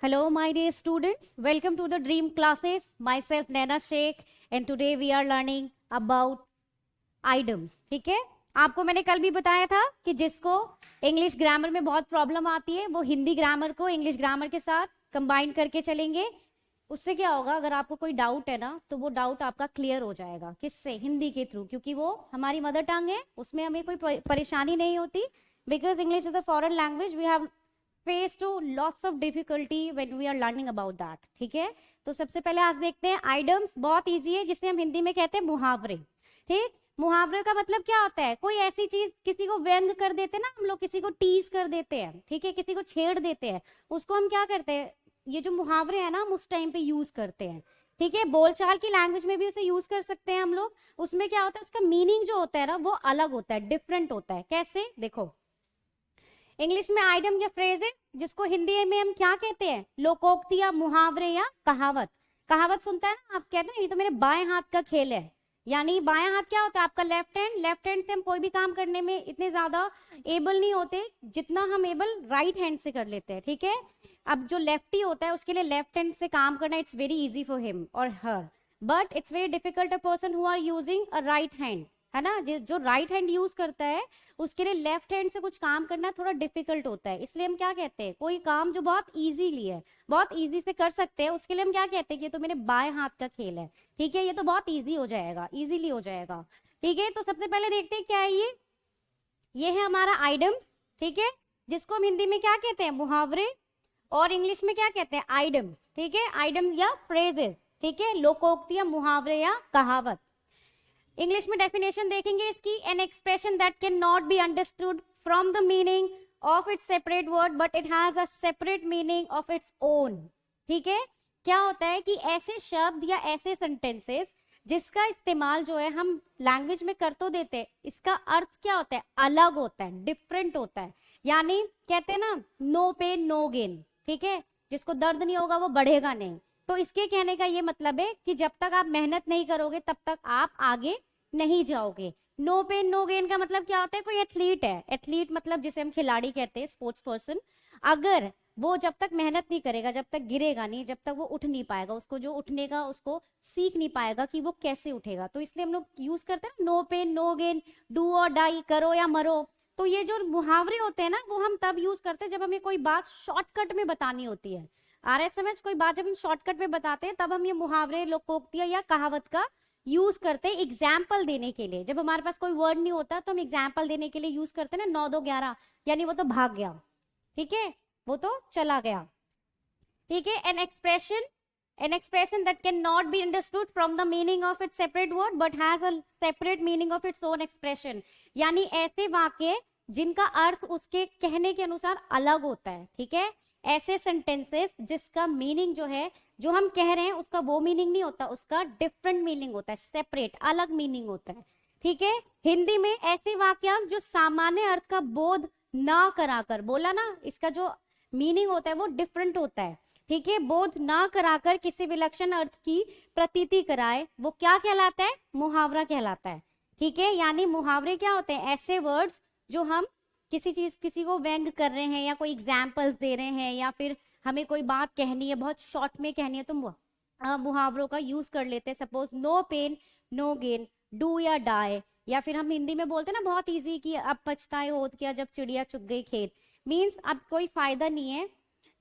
Hello, my dear students. Welcome to the Dream Classes. Myself, Naina Sheikh, and today we are learning about items. ठीक है, आपको मैंने कल भी बताया था कि जिसको इंग्लिश ग्रामर में बहुत प्रॉब्लम आती है वो हिंदी ग्रामर को इंग्लिश ग्रामर के साथ कंबाइन करके चलेंगे। उससे क्या होगा, अगर आपको कोई डाउट है ना तो वो डाउट आपका क्लियर हो जाएगा। किससे? हिंदी के थ्रू, क्योंकि वो हमारी मदर टंग है, उसमें हमें कोई परेशानी नहीं होती। Because English is a foreign language, we have face to lots of difficulty when we are learning about that. ठीक है, तो सबसे पहले आज देखते हैं आइडम्स। बहुत इजी है, जिसे हम हिंदी में कहते हैं मुहावरे। ठीक, मुहावरे का मतलब क्या होता है? कोई ऐसी चीज, किसी को व्यंग कर देते हैं ना हम लोग, किसी को टीज कर देते हैं, ठीक है, किसी को छेड़ देते हैं, उसको हम क्या करते हैं? ये जो मुहावरे है ना, हम उस टाइम पे यूज करते हैं। ठीक है, बोलचाल की लैंग्वेज में भी उसे यूज कर सकते हैं हम लोग। उसमें क्या होता है, उसका मीनिंग जो होता है ना वो अलग होता है, डिफरेंट होता है। कैसे? देखो, इंग्लिश में आइडम या फ्रेजेस, जिसको हिंदी में हम क्या कहते हैं? लोकोक्ति या मुहावरे या कहावत। कहावत सुनता है ना, आप कहते हैं ये तो मेरे बाएं हाथ का खेल है। यानी बाएं हाथ क्या होता है? आपका लेफ्ट हैंड। लेफ्ट हैंड से हम कोई भी काम करने में इतने ज्यादा एबल नहीं होते जितना हम एबल राइट हैंड से कर लेते हैं। ठीक है, अब जो लेफ्टी होता है उसके लिए लेफ्ट हैंड से काम करना it's very easy for him और her, but it's very difficult a person who are using a right hand, है ना। जो राइट हैंड यूज करता है उसके लिए लेफ्ट हैंड से कुछ काम करना थोड़ा डिफिकल्ट होता है। इसलिए हम क्या कहते हैं, कोई काम जो बहुत इजीली है, बहुत इजी से कर सकते हैं, उसके लिए हम क्या कहते हैं कि ये तो मेरे बाएं हाथ का खेल है। ठीक है, ये तो बहुत इजी हो जाएगा, इजीली हो जाएगा। ठीक है, तो सबसे पहले देखते हैं क्या है ये है हमारा आइडम्स। ठीक है, जिसको हम हिंदी में क्या कहते हैं? मुहावरे, और इंग्लिश में क्या कहते हैं? आइडम्स। ठीक है, आइडम्स या फ्रेजेस। ठीक है, लोकोक्ति या मुहावरे या कहावत। इंग्लिश में डेफिनेशन देखेंगे इसकी, an expression that can not be understood from the meaning of its separate word but it has a separate meaning of its own. ठीक है, क्या होता है कि ऐसे शब्द या ऐसे सेंटेंसेस जिसका इस्तेमाल जो है हम लैंग्वेज में कर तो देते हैं, इसका अर्थ क्या होता है? अलग होता है, डिफरेंट होता है। यानी कहते हैं ना, नो पेन नो गेन। ठीक है, जिसको दर्द नहीं होगा वो बढ़ेगा नहीं। तो इसके कहने का ये मतलब है कि जब तक आप मेहनत नहीं करोगे तब तक आप आगे नहीं जाओगे। नो पेन नो गेन का मतलब क्या होता है? कोई एथलीट है, एथलीट मतलब जिसे हम खिलाड़ी कहते हैं, स्पोर्ट्स पर्सन, अगर वो जब तक मेहनत नहीं करेगा, जब तक गिरेगा नहीं, जब तक वो उठ नहीं पाएगा, उसको जो उठने का उसको सीख नहीं पाएगा कि वो कैसे उठेगा। तो इसलिए हम लोग यूज करते हैं no pain no gain, do और डाई, करो या मरो। तो ये जो मुहावरे होते हैं ना वो हम तब यूज करते हैं जब हमें कोई बात शॉर्टकट में बतानी होती है। आ रहा है समझ? कोई बात जब हम शॉर्टकट में बताते हैं तब हम ये मुहावरे, लोकोक्तियां या कहावत का यूज करते हैं एग्जाम्पल देने के लिए। जब हमारे पास कोई वर्ड नहीं होता तो हम एग्जाम्पल देने के लिए यूज करते हैं ना, 9 2 11, यानी वो तो भाग गया। ठीक है, वो तो चला गया। ठीक है, an expression that cannot be understood from the meaning of its separate word but has a separate meaning of its own expression। यानी ऐसे वाक्य जिनका अर्थ उसके कहने के अनुसार अलग होता है। ठीक है, ऐसे सेंटेंसेस जिसका मीनिंग जो है, जो हम कह रहे हैं उसका वो मीनिंग नहीं होता, उसका डिफरेंट मीनिंग होता है, सेपरेट अलग मीनिंग होता है। ठीक है, हिंदी में ऐसे वाक्यांश जो सामान्य अर्थ का बोध ना कराकर, बोला ना, इसका जो मीनिंग होता है वो डिफरेंट होता है। ठीक है, बोध ना कराकर किसी विलक्षण अर्थ की प्रतीति कराए, वो क्या कहलाता है? मुहावरा कहलाता है। ठीक है, यानी मुहावरे क्या होते हैं? ऐसे वर्ड्स जो हम किसी चीज, किसी को व्यंग कर रहे हैं या कोई एग्जाम्पल्स दे रहे हैं या फिर हमें कोई बात कहनी है, बहुत शॉर्ट में कहनी है, तो मुहावरों का यूज कर लेते हैं। Suppose no pain no gain, do या डाई, या फिर हम हिंदी में बोलते हैं ना बहुत इजी कि अब पछताए होत क्या जब चिड़िया चुग गई खेत। मीन्स अब कोई फायदा नहीं है,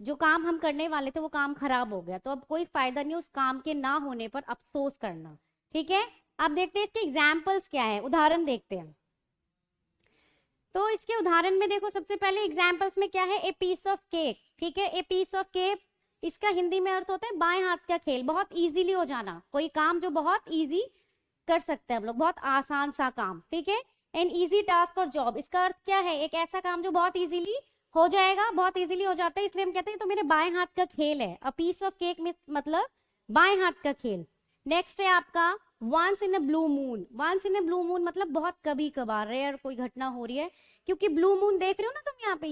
जो काम हम करने वाले थे वो काम खराब हो गया, तो अब कोई फायदा नहीं उस काम के ना होने पर अफसोस करना। ठीक है, अब देखते हैं इसके एग्जाम्पल्स क्या है, उदाहरण देखते हैं। तो इसके उदाहरण में देखो, सबसे पहले एग्जाम्पल्स में क्या है? A piece of cake. ठीक है, ए पीस ऑफ केक, इसका हिंदी में अर्थ होता है बाएं हाथ का खेल, बहुत इजीली हो जाना, कोई काम जो बहुत इजी कर सकते हैं हम लोग, बहुत आसान सा काम। ठीक है, एन इजी टास्क और जॉब, इसका अर्थ क्या है? एक ऐसा काम जो बहुत इजीली हो जाएगा, बहुत इजीली हो जाता है, इसलिए हम कहते हैं तो मेरे बाएं हाथ का खेल है। अ पीस ऑफ केक में मतलब बाएं हाथ का खेल। नेक्स्ट है आपका once in a blue moon. Once in a blue moon मतलब बहुत कभी कभार, रेयर कोई घटना हो रही है, क्योंकि ब्लू मून देख रहे हो ना तुम यहाँ पे,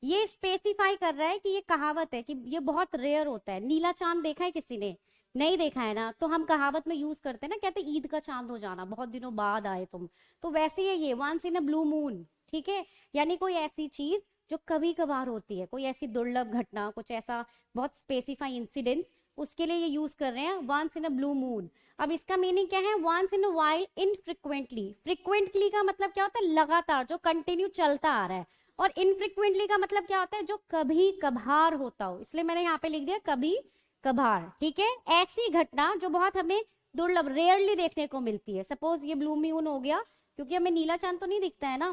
ये स्पेसिफाई कर रहा है कि ये कहावत है कि ये बहुत रेयर होता है। नीला चांद देखा है किसी ने? नहीं देखा है ना, तो हम कहावत में यूज करते हैं ना, कहते ईद का चांद हो जाना, बहुत दिनों बाद आए तुम, तो वैसे ही है ये once in a blue moon. ठीक है, यानी कोई ऐसी चीज जो कभी कभार होती है, कोई ऐसी दुर्लभ घटना, कुछ ऐसा बहुत स्पेसिफाई इंसिडेंट, उसके लिए ये यूज कर रहे हैं once in a blue moon. अब इसका मीनिंग क्या है? Once in a while, infrequently. Frequently का मतलब क्या होता है? लगातार, जो कंटिन्यू चलता आ रहा है। और इनफ्रिक्वेंटली का मतलब क्या होता है? जो कभी कभार होता हो, इसलिए मैंने यहाँ पे लिख दिया कभी कभार। ठीक है, ऐसी घटना जो बहुत हमें दुर्लभ, रेयरली देखने को मिलती है। सपोज ये ब्लू मून हो गया, क्योंकि हमें नीला चांद तो नहीं दिखता है ना,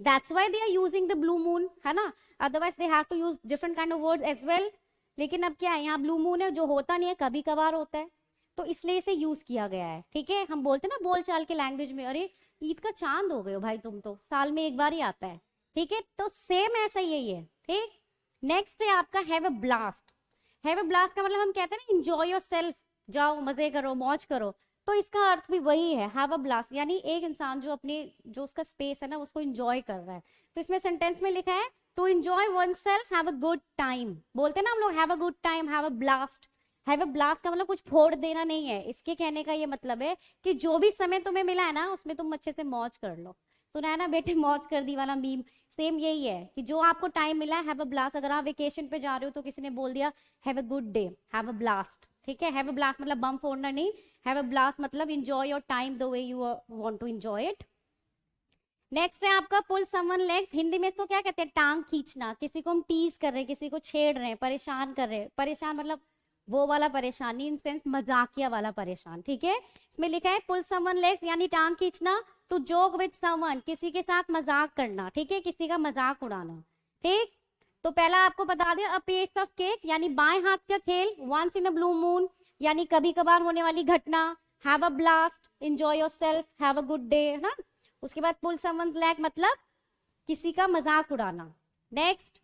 that's why they are using the blue moon, है ना, otherwise they have to use different kind of words as well. लेकिन अब क्या है, यहाँ ब्लू मून है, जो होता नहीं है, कभी कभार होता है, तो इसलिए इसे यूज किया गया है। ठीक है, हम बोलते हैं ना बोल चाल के लैंग्वेज में, अरे ईद का चांद हो गए हो भाई तुम, तो साल में एक बार ही आता है। ठीक है, तो सेम ऐसा ही है। ठीक, नेक्स्ट है आपका have a blast. Have a blast का मतलब हम कहते हैं ना एंजॉय योर सेल्फ, जाओ मजे करो, मौज करो, तो इसका अर्थ भी वही है, हैव अ ब्लास्ट, यानी एक इंसान जो अपने, जो उसका स्पेस है ना, उसको एंजॉय कर रहा है। तो इसमें सेंटेंस में लिखा है to enjoy oneself, have a good time. बोलते हैं ना हम लोग have a good time, have a blast. Have a blast का मतलब कुछ फोड़ देना नहीं है, इसके कहने का ये मतलब है कि जो भी समय तुम्हें मिला है ना, उसमें तुम अच्छे से मौज कर लो। सुना है ना बेटे, मौज कर दी वाला मीम, सेम यही है कि जो आपको टाइम मिला है, हैव अ ब्लास्ट। अगर आप वेकेशन पे जा रहे हो तो किसी ने बोल दिया have a good day, have a blast. ठीक है, हैव अ ब्लास्ट मतलब बम फोड़ना नहीं, हैव अ ब्लास्ट मतलब enjoy your time the way you want to enjoy it. Next है आपका पुल समवन लेग्स। हिंदी में इसको क्या कहते हैं? टांग खींचना। किसी को हम टीज कर रहे हैं, किसी को छेड़ रहे हैं, परेशान कर रहे हैं। परेशान मतलब वो वाला परेशानी, इन सेंस मजाकिया वाला परेशान। ठीक है, इसमें लिखा है पुल समवन लेग्स यानी टांग खींचना, टू जोक विद समवन किसी के साथ मजाक करना। ठीक है, किसी का मजाक उड़ाना। ठीक, तो पहला आपको बता दें, अ पीस ऑफ केक यानी बाएं हाथ का खेल, once in a blue moon यानी कभी कभार होने वाली घटना, have a blast enjoy yourself, have a good day, है ना। उसके बाद पुल समवन्स लेग मतलब किसी का मजाक उड़ाना। नेक्स्ट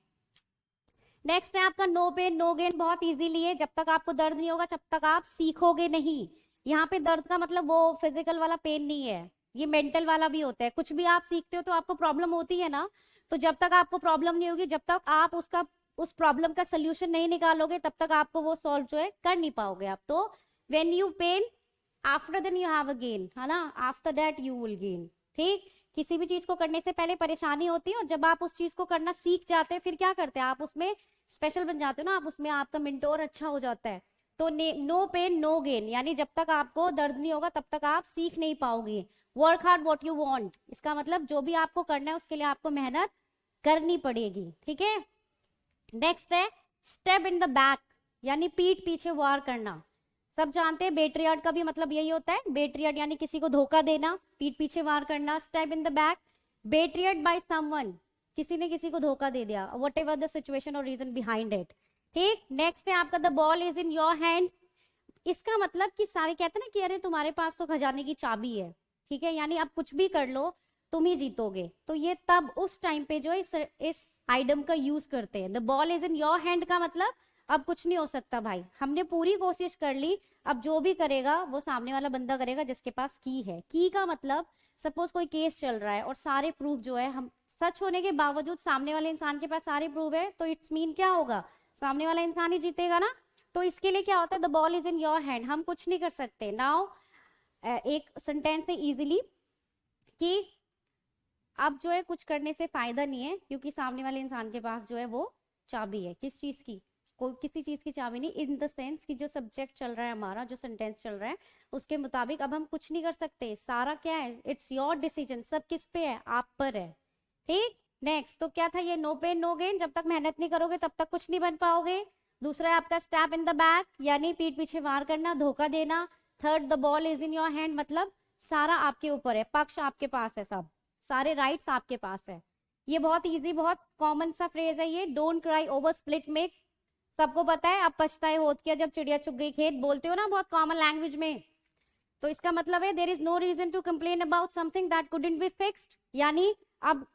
नेक्स्ट है आपका नो पेन नो गेन। बहुत इजीली है, जब तक आपको दर्द नहीं होगा जब तक आप सीखोगे नहीं। यहाँ पे दर्द का मतलब वो फिजिकल वाला पेन नहीं है, ये मेंटल वाला भी होता है। कुछ भी आप सीखते हो तो आपको प्रॉब्लम होती है ना, तो जब तक आपको प्रॉब्लम नहीं होगी, जब तक आप उस प्रॉब्लम का सोल्यूशन नहीं निकालोगे, तब तक आपको वो सॉल्व जो है कर नहीं पाओगे आप। तो when you pain after then you have a gain, है ना, after that you will gain. ठीक, किसी भी चीज को करने से पहले परेशानी होती है, और जब आप उस चीज को करना सीख जाते हैं, फिर क्या करते हैं आप उसमें स्पेशल बन जाते हो ना, आप उसमें आपका मेंटोर अच्छा हो जाता है। तो नो पेन नो गेन यानी जब तक आपको दर्द नहीं होगा तब तक आप सीख नहीं पाओगे। Work hard what you want, इसका मतलब जो भी आपको करना है उसके लिए आपको मेहनत करनी पड़ेगी। ठीक है, नेक्स्ट है स्टेप इन द बैक यानी पीठ पीछे वार करना। सब जानते हैं बेट्रियार्ड का भी मतलब यही होता है। बेट्रियार्ड यानी किसी को धोखा देना, पीठ पीछे वार करना। Step in the back, betrayed by someone, किसी ने किसी को धोखा दे दिया, वट एवर द सिचुएशन और रीजन बिहाइंड इट। ठीक, नेक्स्ट है आपका the ball is in your hand. इसका मतलब कि सारे कहते हैं ना कि अरे तुम्हारे पास तो खजाने की चाबी है। ठीक है, यानी आप कुछ भी कर लो तुम ही जीतोगे। तो ये तब उस टाइम पे जो इस आइडम का यूज करते हैं। The ball is in your hand का मतलब अब कुछ नहीं हो सकता भाई, हमने पूरी कोशिश कर ली, अब जो भी करेगा वो सामने वाला बंदा करेगा जिसके पास की है। की का मतलब सपोज कोई केस चल रहा है और सारे प्रूफ जो है, हम सच होने के बावजूद सामने वाले इंसान के पास सारे प्रूफ है, तो इट्स मीन क्या होगा? सामने वाला इंसान ही जीतेगा ना। तो इसके लिए क्या होता है? The ball is in your hand, हम कुछ नहीं कर सकते। नाउ एक सेंटेंस है इजीली कि अब जो है कुछ करने से फायदा नहीं है, क्योंकि सामने वाले इंसान के पास जो है वो चाबी है। किस चीज की? कोई किसी चीज की चाबी नहीं, इन द सेंस कि जो सब्जेक्ट चल रहा है हमारा, जो सेंटेंस चल रहा है उसके मुताबिक अब हम कुछ नहीं कर सकते। सारा क्या है? It's your decision. सब किस पे है? आप पर है। ठीक, नेक्स्ट तो क्या था ये? नो पेन नो गेन, जब तक मेहनत नहीं करोगे तब तक कुछ नहीं बन पाओगे। दूसरा है आपका स्टैप इन द बैक यानी पीठ पीछे वार करना, धोखा देना। Third the ball is in your hand मतलब सारा आपके ऊपर है, पक्ष आपके पास है, सब सारे राइट्स आपके पास है। ये बहुत इजी, बहुत कॉमन सा फ्रेज है ये। Don't cry over split milk, सबको पता है। अब पछताए होत किया जब चिड़िया चुग गई खेत, बोलते हो ना बहुत कॉमन लैंग्वेज में। तो इसका मतलब है there is no reason to complain about something that couldn't be fixed, यानी अब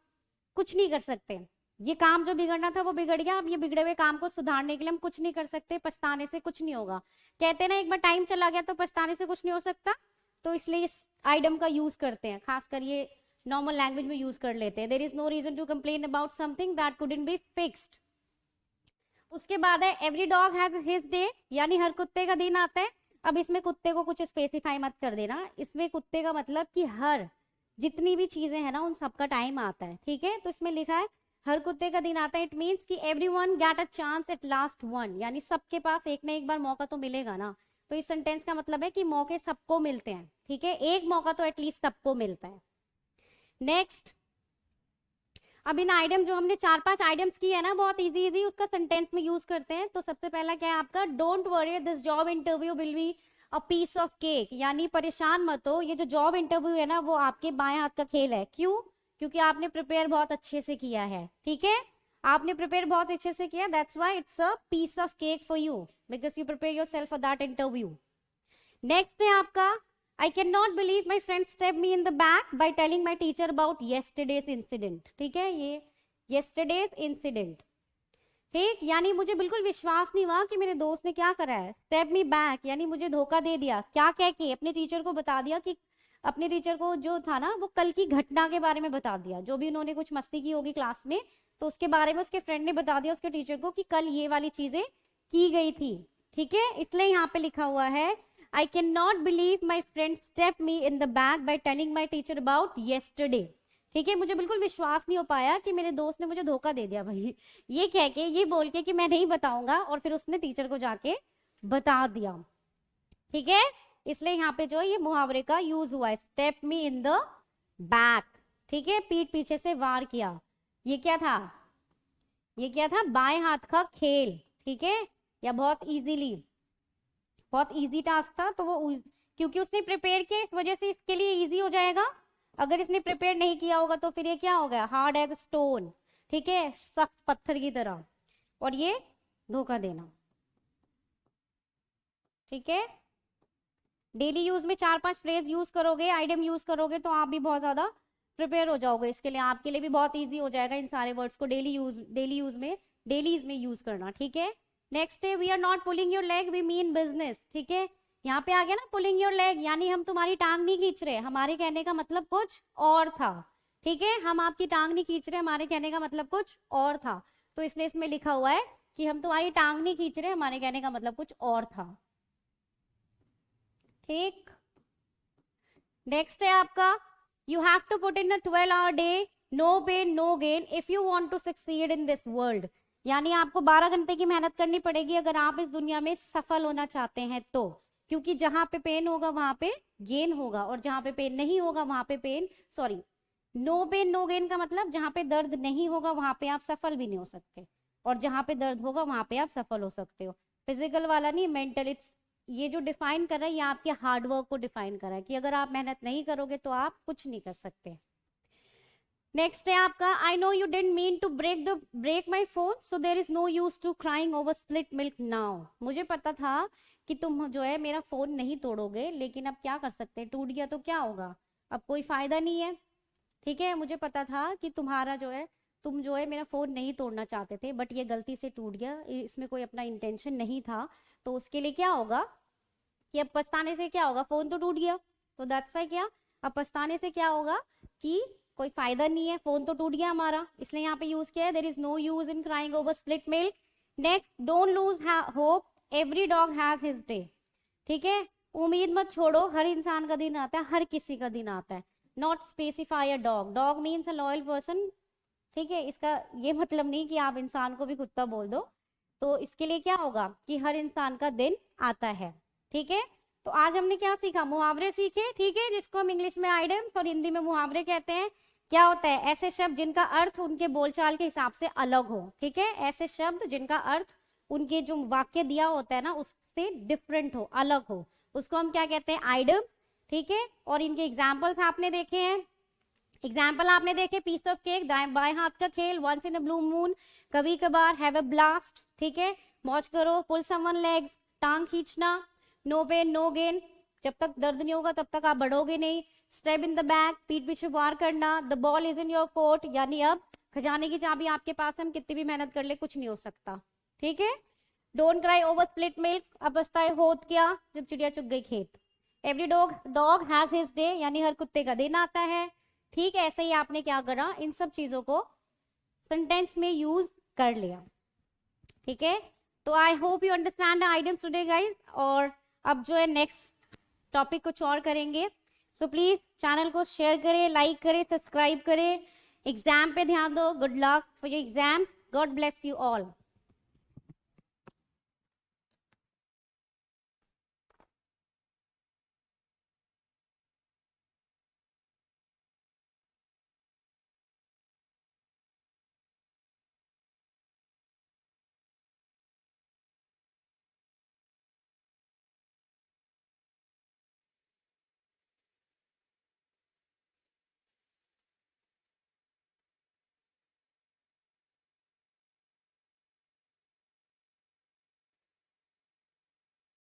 कुछ नहीं कर सकते। ये काम जो बिगड़ना था वो बिगड़ गया, अब ये बिगड़े हुए काम को सुधारने के लिए हम कुछ नहीं कर सकते। पछताने से कुछ नहीं होगा। कहते हैं ना एक बार टाइम चला गया तो पछताने से कुछ नहीं हो सकता, तो इसलिए इस आइडम का यूज करते हैं, खासकर ये नॉर्मल लैंग्वेज में यूज कर लेते हैं। There is no reason to complain about something that couldn't be fixed. उसके बाद है every dog has his day यानी हर कुत्ते का दिन आता है। अब इसमें कुत्ते को कुछ स्पेसिफाई मत कर देना, इसमें कुत्ते का मतलब कि हर जितनी भी चीजें हैं ना उन सबका टाइम आता है। ठीक है, तो इसमें लिखा है हर कुत्ते का दिन आता है, इट मीन्स कि everyone get a chance at last one, यानी सबके पास एक ना एक बार मौका तो मिलेगा ना। तो इस सेंटेंस का मतलब है कि मौके सबको मिलते हैं, ठीक है, एक मौका तो एटलीस्ट सबको मिलता है। नेक्स्ट, अब इन आइटम जो हमने 4-5 आइटम्स की है ना, बहुत इजी इजी, उसका सेंटेंस में यूज करते हैं। तो सबसे पहला क्या है आपका, don't worry this job interview will be a piece of cake, यानी परेशान मत हो, ये जो जॉब इंटरव्यू है ना वो आपके बाएं हाथ का खेल है। क्यों? क्योंकि आपने प्रिपेयर बहुत अच्छे से किया है, ठीक है, आपने प्रिपेयर बहुत अच्छे से किया, that's why it's a piece of cake for you because you prepare yourself for that interview. Next है आपका, I cannot believe my friend stabbed me in the back by telling my teacher about yesterday's incident। ठीक है, ये yesterday's incident, ठीक, यानी मुझे बिल्कुल विश्वास नहीं हुआ कि मेरे दोस्त ने क्या करा है, स्टेप मी बैक यानी मुझे धोखा दे दिया, क्या कह के अपने टीचर को बता दिया, कि अपने टीचर को जो था ना वो कल की घटना के बारे में बता दिया, जो भी उन्होंने कुछ मस्ती की होगी क्लास में, तो उसके बारे में उसके फ्रेंड ने बता दिया उसके टीचर को कि कल ये वाली चीजें की गई थी, ठीक है, इसलिए यहाँ पे लिखा हुआ है I cannot believe my friend stabbed me in the back by telling my teacher about yesterday। ठीक है, मुझे बिल्कुल विश्वास नहीं हो पाया कि मेरे दोस्त ने मुझे धोखा दे दिया भाई, ये कह के, ये बोल के कि मैं नहीं बताऊंगा, और फिर उसने टीचर को जाके बता दिया, ठीक है, इसलिए यहाँ पे जो ये मुहावरे का यूज हुआ है, step me in the back, ठीक है, पीठ पीछे से वार किया। ये क्या था, ये क्या था, बाएं हाथ का खेल, ठीक है, या बहुत इजीली, बहुत इजी टास्क था, तो वो क्योंकि उसने प्रिपेयर किया इस वजह से इसके लिए इजी हो जाएगा। अगर इसने प्रिपेयर नहीं किया होगा तो फिर ये क्या हो गया, हार्ड एज स्टोन, ठीक है, सख्त पत्थर की तरह, और ये धोखा देना, ठीक है। डेली यूज में 4-5 फ्रेज यूज करोगे, आइटम यूज करोगे, तो आप भी बहुत ज्यादा प्रिपेयर हो जाओगे, इसके लिए आपके लिए भी बहुत इजी हो जाएगा इन सारे वर्ड्स को डेली यूज में यूज करना, ठीक है। नेक्स्ट है, we are not pulling your leg we mean business, ठीक है, यहाँ पे आ गया ना पुलिंग योर लेग, यानी हम तुम्हारी टांग नहीं खींच रहे, हमारे कहने का मतलब कुछ और था, ठीक है, हम आपकी टांग नहीं खींच रहे, हमारे कहने का मतलब कुछ और था, तो इसलिए इसमें लिखा हुआ है कि हम तुम्हारी टांग नहीं खींच रहे, हमारे कहने का मतलब कुछ और था, ठीक। नेक्स्ट है आपका, you have to put in a 12-hour day, no pain no gain if you want to succeed in this world, यानी आपको 12 घंटे की मेहनत करनी पड़ेगी अगर आप इस दुनिया में सफल होना चाहते हैं तो, क्योंकि जहां पे पेन होगा वहां पे गेन होगा, और जहां पे पेन नहीं होगा वहां पे नो पेन नो गेन का मतलब जहां पे दर्द नहीं होगा वहां पे आप सफल भी नहीं हो सकते, और जहां पे दर्द होगा वहां पे आप सफल हो सकते हो। फिजिकल वाला नहीं, मेंटल, इट्स, ये जो डिफाइन कर रहा है ये आपके हार्डवर्क को डिफाइन कर रहा है कि अगर आप मेहनत नहीं करोगे तो आप कुछ नहीं कर सकते। नेक्स्ट है आपका, I know you didn't mean to break my phone so there is no use to crying over split milk now, मुझे पता था कि तुम जो है मेरा फोन नहीं तोड़ोगे, लेकिन अब क्या कर सकते हैं, टूट गया तो क्या होगा, अब कोई फायदा नहीं है, ठीक है, मुझे पता था कि तुम्हारा जो है, तुम जो है मेरा फोन नहीं तोड़ना चाहते थे, बट ये गलती से टूट गया, इसमें कोई अपना इंटेंशन नहीं था, तो उसके लिए क्या होगा कि अब पछताने से क्या होगा, फोन तो टूट गया, तो दैट्स वाई क्या, अब पछताने से क्या होगा कि कोई फायदा नहीं है, फोन तो टूट गया हमारा, इसलिए यहाँ पे यूज किया है, there is no use in crying over split milk. Next, don't lose hope every dog has his day, ठीक है, उम्मीद मत छोड़ो, हर इंसान का दिन आता है, हर किसी का दिन आता है, not specify a dog, dog means a loyal person, ठीक है, इसका ये मतलब नहीं कि आप इंसान को भी कुत्ता बोल दो, तो इसके लिए क्या होगा कि हर इंसान का दिन आता है, ठीक है। तो आज हमने क्या सीखा, मुहावरे सीखे, ठीक है, जिसको हम इंग्लिश में आइडम्स और हिंदी में मुहावरे कहते हैं। क्या होता है, ऐसे शब्द जिनका अर्थ उनके बोलचाल के हिसाब से अलग हो, ठीक है, ऐसे शब्द जिनका अर्थ उनके जो वाक्य दिया होता है ना उससे डिफरेंट हो, अलग हो, उसको हम क्या कहते हैं, आइडम, ठीक है। और इनके एग्जाम्पल्स आपने देखे हैं, एग्जाम्पल आपने देखे, पीस ऑफ केक, बाएं हाथ का खेल, once in a blue moon, कभी कभार, हैव अ ब्लास्ट, ठीक है, मौज करो, पुल समवन लेग्स, टांग खींचना, नो पेन नो गेन, जब तक दर्द नहीं होगा तब तक आप बढ़ोगे नहीं, स्टेप इन द बैक, पीठ पीछे वार करना, the ball is in your court, यानी अब खजाने की चाबी आपके पास, हम कितनी भी मेहनत कर ले कुछ नहीं हो सकता, ठीक है। Don't cry over split milk, अब पछताए होत क्या जब चिड़िया चुग गई खेत, every dog has his day, यानी हर कुत्ते का दिन आता है, ठीक है। ऐसे ही आपने क्या करा, इन सब चीजों को सेंटेंस में यूज कर लिया, ठीक है। तो I hope you understand the items today guys, और अब जो है नेक्स्ट टॉपिक कुछ और करेंगे, सो प्लीज चैनल को शेयर करें, लाइक करें, सब्सक्राइब करें, एग्जाम पे ध्यान दो. Good luck for your exams. God bless you all.